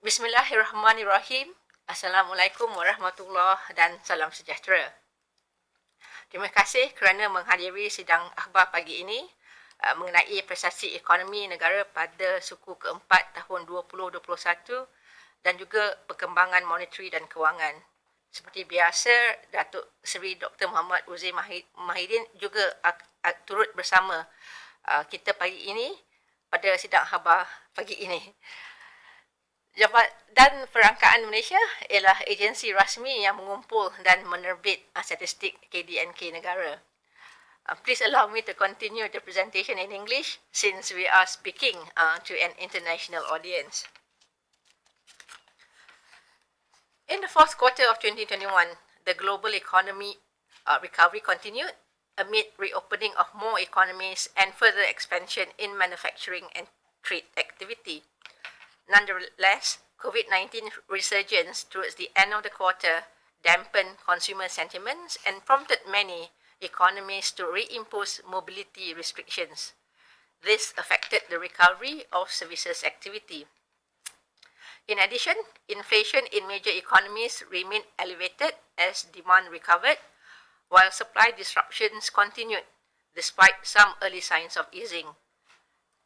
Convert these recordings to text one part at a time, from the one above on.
Bismillahirrahmanirrahim. Assalamualaikum warahmatullahi dan salam sejahtera. Terima kasih kerana menghadiri sidang akhbar pagi ini mengenai prestasi ekonomi negara pada suku keempat tahun 2021 dan juga perkembangan monetary dan kewangan. Seperti biasa, Datuk Seri Dr. Muhammad Uzair Mahidin juga turut bersama kita pagi ini pada sidang akhbar pagi ini. Jabatan Perangkaan Malaysia ialah agensi rasmi yang mengumpul dan menerbit statistik KDNK negara. Please allow me to continue the presentation in English since we are speaking to an international audience. In the fourth quarter of 2021, the global economy recovery continued amid reopening of more economies and further expansion in manufacturing and trade activity. Nonetheless, COVID-19 resurgence towards the end of the quarter dampened consumer sentiments and prompted many economies to reimpose mobility restrictions. This affected the recovery of services activity. In addition, inflation in major economies remained elevated as demand recovered, while supply disruptions continued despite some early signs of easing.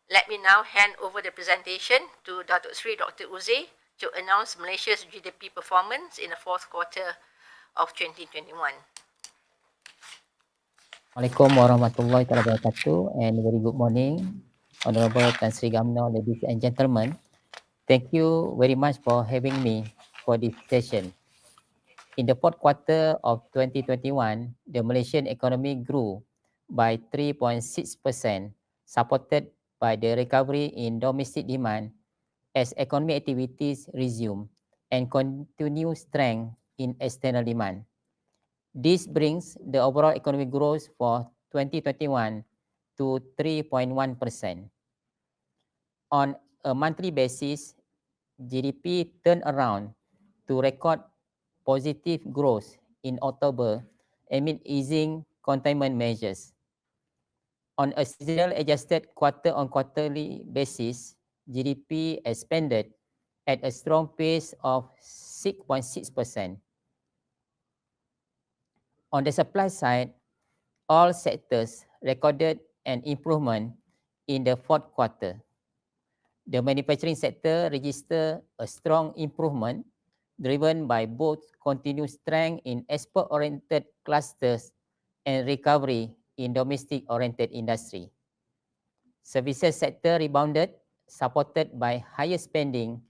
Let me now hand over the presentation to Datuk Seri Dr. Uzair to announce Malaysia's GDP performance in the fourth quarter of 2021. Assalamualaikum warahmatullahi wabarakatuh and very good morning, Honorable Tan Sri Gamno, ladies and gentlemen. Thank you very much for having me for this session. In the fourth quarter of 2021, the Malaysian economy grew by 3.6%, supported by the recovery in domestic demand as economic activities resume and continue strength in external demand. This brings the overall economic growth for 2021 to 3.1%. On a monthly basis, GDP turned around to record positive growth in October amid easing containment measures. On a seasonal adjusted quarter-on-quarterly basis, GDP expanded at a strong pace of 6.6%. On the supply side, all sectors recorded an improvement in the fourth quarter. The manufacturing sector registered a strong improvement driven by both continued strength in export-oriented clusters and recovery in domestic-oriented industry. Services sector rebounded, supported by higher spending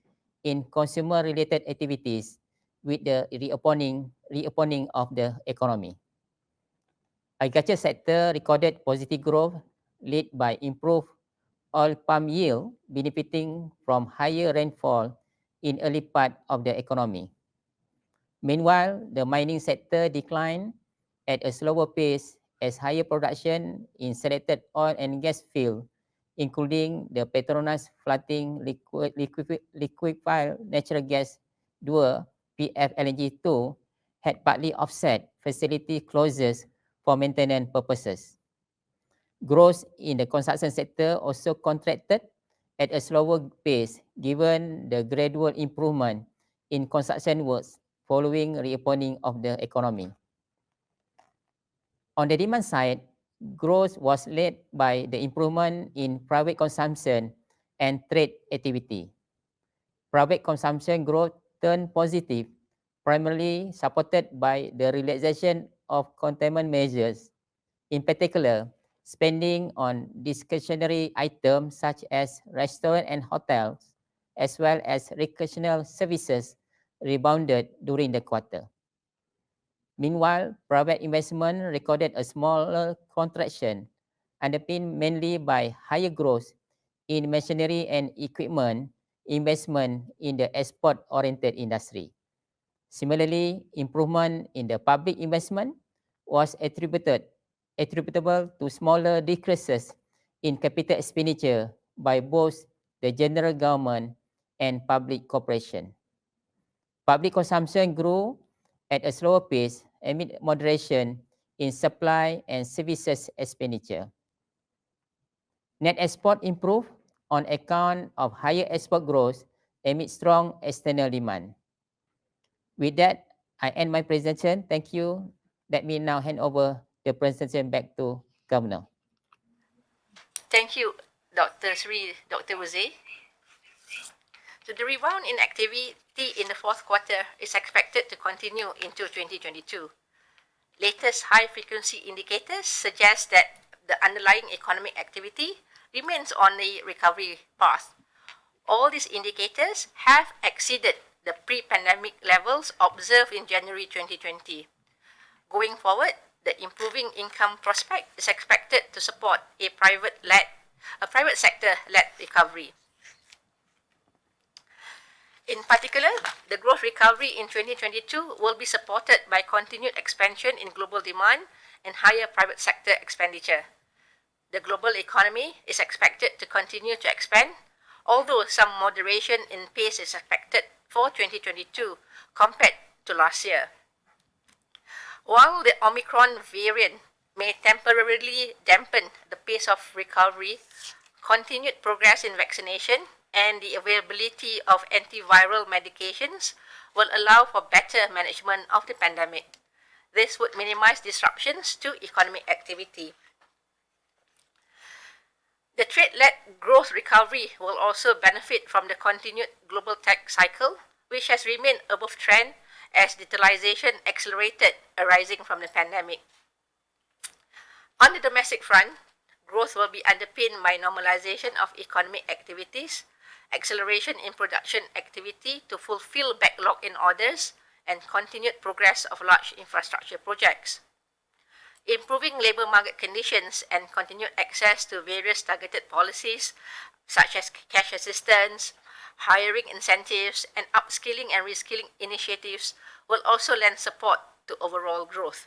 in consumer-related activities with the reopening of the economy. Agriculture sector recorded positive growth led by improved oil palm yield benefiting from higher rainfall in early part of the economy. Meanwhile, the mining sector declined at a slower pace as higher production in selected oil and gas fields, including the Petronas floating liquefied natural gas 2 PFLNG2 had partly offset facility closures for maintenance purposes. Growth in the construction sector also contracted at a slower pace given the gradual improvement in construction works following reopening of the economy. On the demand side, growth was led by the improvement in private consumption and trade activity. Private consumption growth turned positive, primarily supported by the relaxation of containment measures. In particular, spending on discretionary items such as restaurants and hotels, as well as recreational services, rebounded during the quarter. Meanwhile, private investment recorded a smaller contraction, underpinned mainly by higher growth in machinery and equipment investment in the export-oriented industry. Similarly, improvement in the public investment was attributable to smaller decreases in capital expenditure by both the general government and public corporation. Public consumption grew at a slower pace amid moderation in supply and services expenditure. Net export improved on account of higher export growth amid strong external demand. With that, I end my presentation. Thank you. Let me now hand over the presentation back to Governor. Thank you, Dr. Uze. So the rebound in activity in the fourth quarter is expected to continue into 2022. Latest high-frequency indicators suggest that the underlying economic activity remains on the recovery path. All these indicators have exceeded the pre-pandemic levels observed in January 2020. Going forward, the improving income prospect is expected to support a private sector-led recovery. In particular, the growth recovery in 2022 will be supported by continued expansion in global demand and higher private sector expenditure. The global economy is expected to continue to expand, although some moderation in pace is expected for 2022 compared to last year. While the Omicron variant may temporarily dampen the pace of recovery, continued progress in vaccination and the availability of antiviral medications will allow for better management of the pandemic. This would minimize disruptions to economic activity. The trade-led growth recovery will also benefit from the continued global tech cycle, which has remained above trend as digitalization accelerated arising from the pandemic. On the domestic front, growth will be underpinned by normalization of economic activities, acceleration in production activity to fulfill backlog in orders, and continued progress of large infrastructure projects. Improving labour market conditions and continued access to various targeted policies such as cash assistance, hiring incentives, and upskilling and reskilling initiatives will also lend support to overall growth.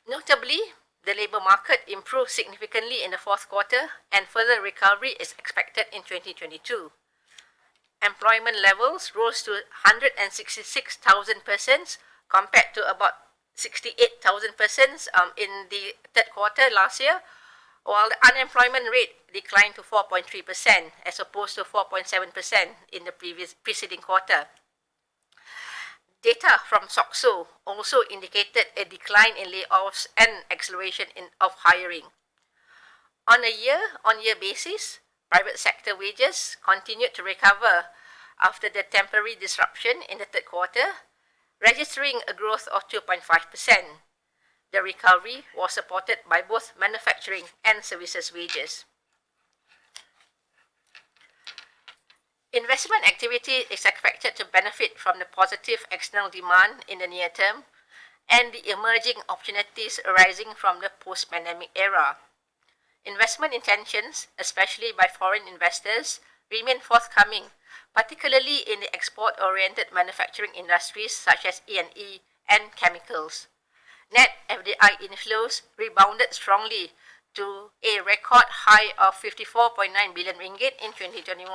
Notably, the labour market improved significantly in the fourth quarter and further recovery is expected in 2022. Employment levels rose to 166,000 persons compared to about 68,000 persons in the third quarter last year, while the unemployment rate declined to 4.3% as opposed to 4.7% in the preceding quarter. Data from SOCSO also indicated a decline in layoffs and acceleration of hiring. On a year-on-year basis, private sector wages continued to recover after the temporary disruption in the third quarter, registering a growth of 2.5%. The recovery was supported by both manufacturing and services wages. Investment activity is expected to benefit from the positive external demand in the near term and the emerging opportunities arising from the post-pandemic era. Investment intentions, especially by foreign investors, remain forthcoming, particularly in the export-oriented manufacturing industries such as E&E and chemicals. Net FDI inflows rebounded strongly to a record high of 54.9 billion ringgit in 2021,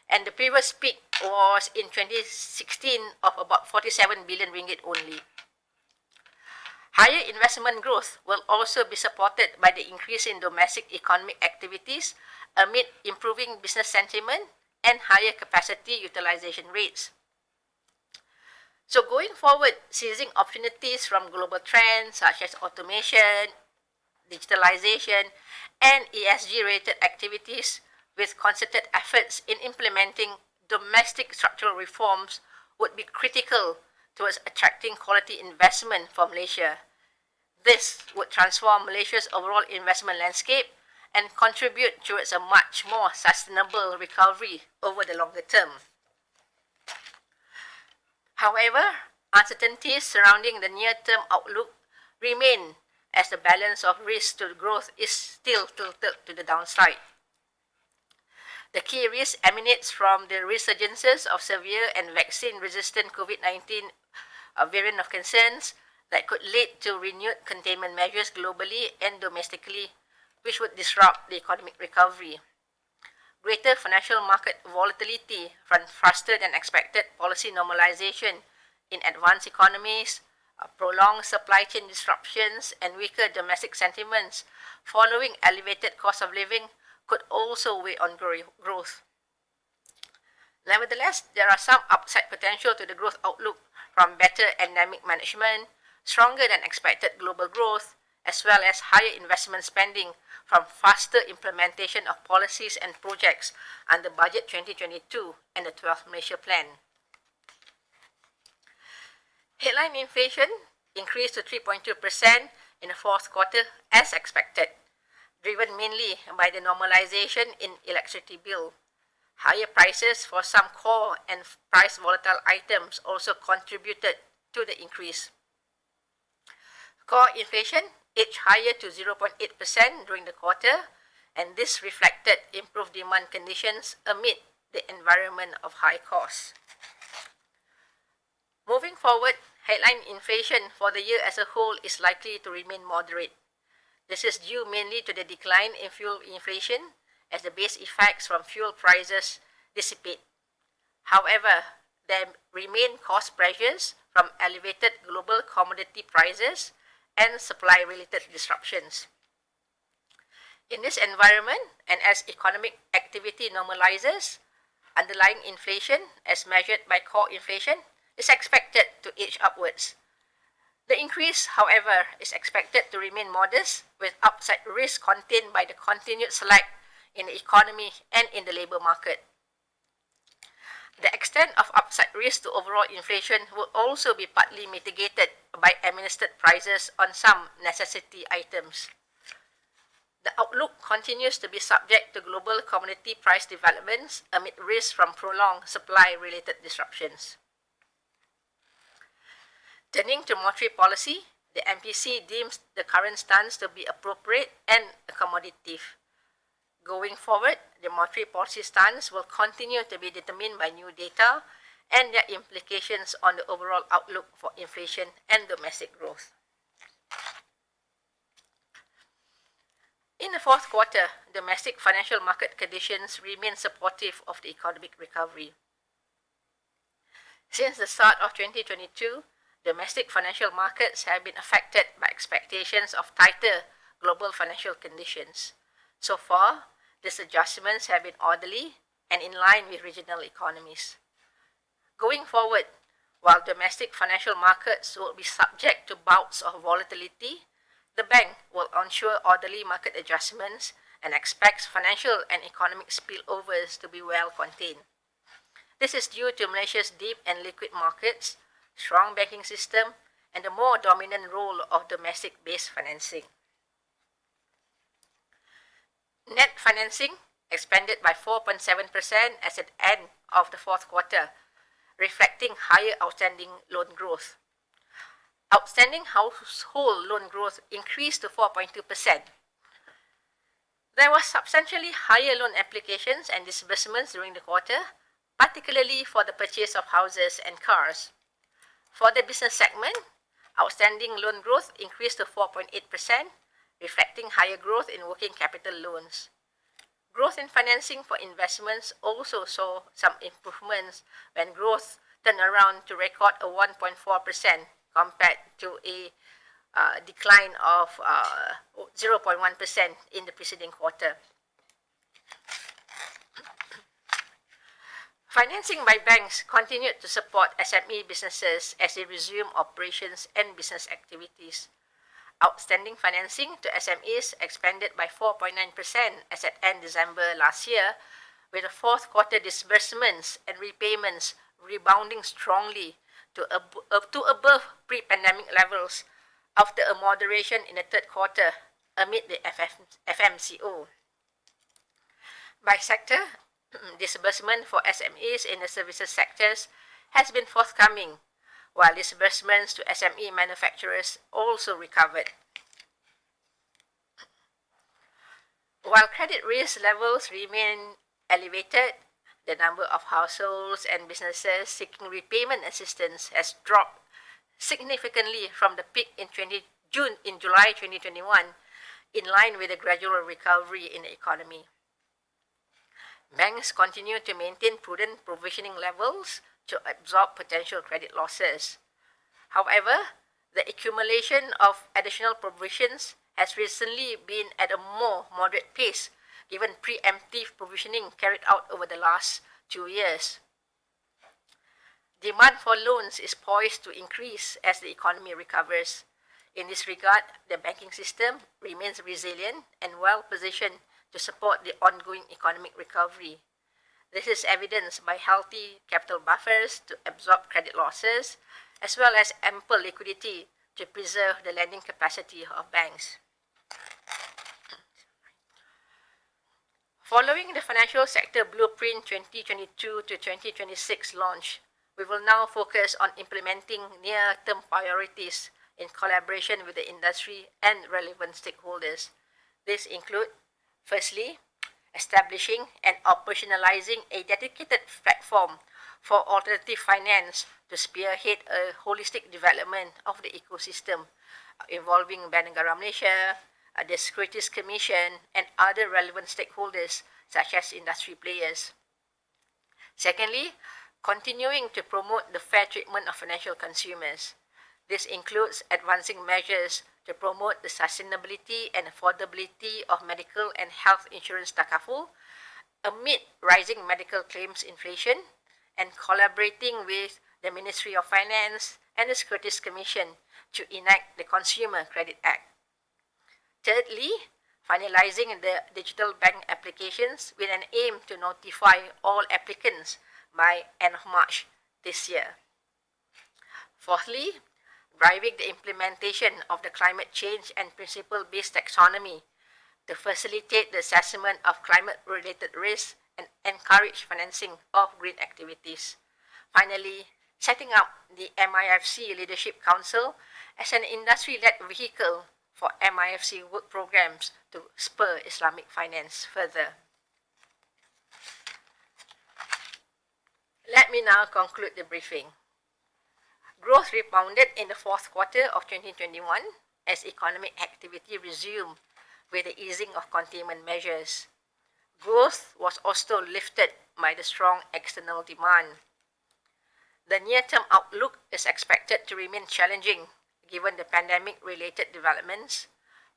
and the previous peak was in 2016 of about 47 billion ringgit only. Higher investment growth will also be supported by the increase in domestic economic activities amid improving business sentiment and higher capacity utilization rates. So going forward, seizing opportunities from global trends such as automation, digitalization, and ESG-related activities with concerted efforts in implementing domestic structural reforms would be critical towards attracting quality investment for Malaysia. This would transform Malaysia's overall investment landscape and contribute towards a much more sustainable recovery over the longer term. However, uncertainties surrounding the near-term outlook remain as the balance of risk to growth is still tilted to the downside. The key risk emanates from the resurgences of severe and vaccine-resistant COVID-19 variant of concerns that could lead to renewed containment measures globally and domestically, which would disrupt the economic recovery. Greater financial market volatility from faster than expected policy normalization in advanced economies, prolonged supply chain disruptions, and weaker domestic sentiments following elevated cost of living could also weigh on growth. Nevertheless, there are some upside potential to the growth outlook from better endemic management, stronger than expected global growth, as well as higher investment spending from faster implementation of policies and projects under Budget 2022 and the 12th Malaysia Plan. Headline inflation increased to 3.2% in the fourth quarter as expected, driven mainly by the normalization in electricity bill. Higher prices for some core and price volatile items also contributed to the increase. Core inflation edged higher to 0.8% during the quarter, and this reflected improved demand conditions amid the environment of high costs. Moving forward, headline inflation for the year as a whole is likely to remain moderate. This is due mainly to the decline in fuel inflation as the base effects from fuel prices dissipate. However, there remain cost pressures from elevated global commodity prices and supply-related disruptions. In this environment, and as economic activity normalizes, underlying inflation, as measured by core inflation, is expected to edge upwards. The increase, however, is expected to remain modest, with upside risk contained by the continued slack in the economy and in the labour market. The extent of upside risk to overall inflation will also be partly mitigated by administered prices on some necessity items. The outlook continues to be subject to global commodity price developments amid risks from prolonged supply-related disruptions. Turning to monetary policy, the MPC deems the current stance to be appropriate and accommodative. Going forward, the monetary policy stance will continue to be determined by new data and their implications on the overall outlook for inflation and domestic growth. In the fourth quarter, domestic financial market conditions remain supportive of the economic recovery. Since the start of 2022, domestic financial markets have been affected by expectations of tighter global financial conditions. So far, these adjustments have been orderly and in line with regional economies. Going forward, while domestic financial markets will be subject to bouts of volatility, the bank will ensure orderly market adjustments and expects financial and economic spillovers to be well contained. This is due to Malaysia's deep and liquid markets, strong banking system, and the more dominant role of domestic-based financing. Net financing expanded by 4.7% as at end of the fourth quarter, reflecting higher outstanding loan growth. Outstanding household loan growth increased to 4.2%. There was substantially higher loan applications and disbursements during the quarter, particularly for the purchase of houses and cars. For the business segment, outstanding loan growth increased to 4.8%, reflecting higher growth in working capital loans. Growth in financing for investments also saw some improvements when growth turned around to record a 1.4% compared to a decline of 0.1% in the preceding quarter. Financing by banks continued to support SME businesses as they resume operations and business activities. Outstanding financing to SMEs expanded by 4.9% as at end December last year, with the fourth quarter disbursements and repayments rebounding strongly to above pre-pandemic levels after a moderation in the third quarter amid the FMCO. By sector, disbursement for SMEs in the services sectors has been forthcoming, while disbursements to SME manufacturers also recovered. While credit risk levels remain elevated, the number of households and businesses seeking repayment assistance has dropped significantly from the peak in July 2021, in line with the gradual recovery in the economy. Banks continue to maintain prudent provisioning levels to absorb potential credit losses. However, the accumulation of additional provisions has recently been at a more moderate pace given preemptive provisioning carried out over the last 2 years. Demand for loans is poised to increase as the economy recovers. In this regard, the banking system remains resilient and well positioned to support the ongoing economic recovery. This is evidenced by healthy capital buffers to absorb credit losses, as well as ample liquidity to preserve the lending capacity of banks. Following the Financial Sector Blueprint 2022 to 2026 launch, we will now focus on implementing near-term priorities in collaboration with the industry and relevant stakeholders. These include, firstly, establishing and operationalizing a dedicated platform for alternative finance to spearhead a holistic development of the ecosystem involving Bank Negara Malaysia, the Securities Commission, and other relevant stakeholders such as industry players. Secondly, continuing to promote the fair treatment of financial consumers. This includes advancing measures to promote the sustainability and affordability of medical and health insurance takaful amid rising medical claims inflation, and collaborating with the Ministry of Finance and the Securities Commission to enact the Consumer Credit Act. Thirdly, finalizing the digital bank applications with an aim to notify all applicants by end of March this year. Fourthly, driving the implementation of the climate change and principle-based taxonomy to facilitate the assessment of climate-related risks and encourage financing of green activities. Finally, setting up the MIFC Leadership Council as an industry-led vehicle for MIFC work programs to spur Islamic finance further. Let me now conclude the briefing. Growth rebounded in the fourth quarter of 2021 as economic activity resumed with the easing of containment measures. Growth was also lifted by the strong external demand. The near-term outlook is expected to remain challenging given the pandemic-related developments,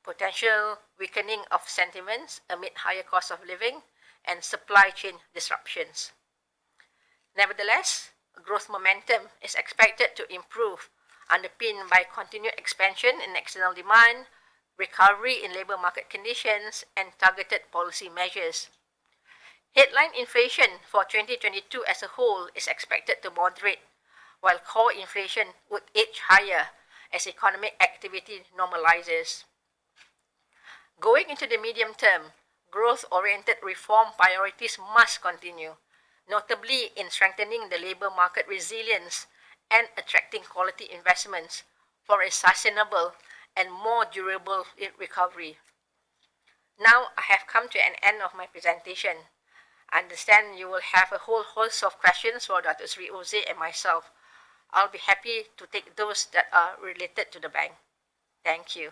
potential weakening of sentiments amid higher cost of living, and supply chain disruptions. Nevertheless, growth momentum is expected to improve, underpinned by continued expansion in external demand, recovery in labor market conditions, and targeted policy measures. Headline inflation for 2022 as a whole is expected to moderate, while core inflation would edge higher as economic activity normalizes. Going into the medium term, growth-oriented reform priorities must continue, notably in strengthening the labor market resilience and attracting quality investments for a sustainable and more durable recovery. Now I have come to an end of my presentation. I understand you will have a whole host of questions for Dr. Sri Oze and myself. I'll be happy to take those that are related to the bank. Thank you.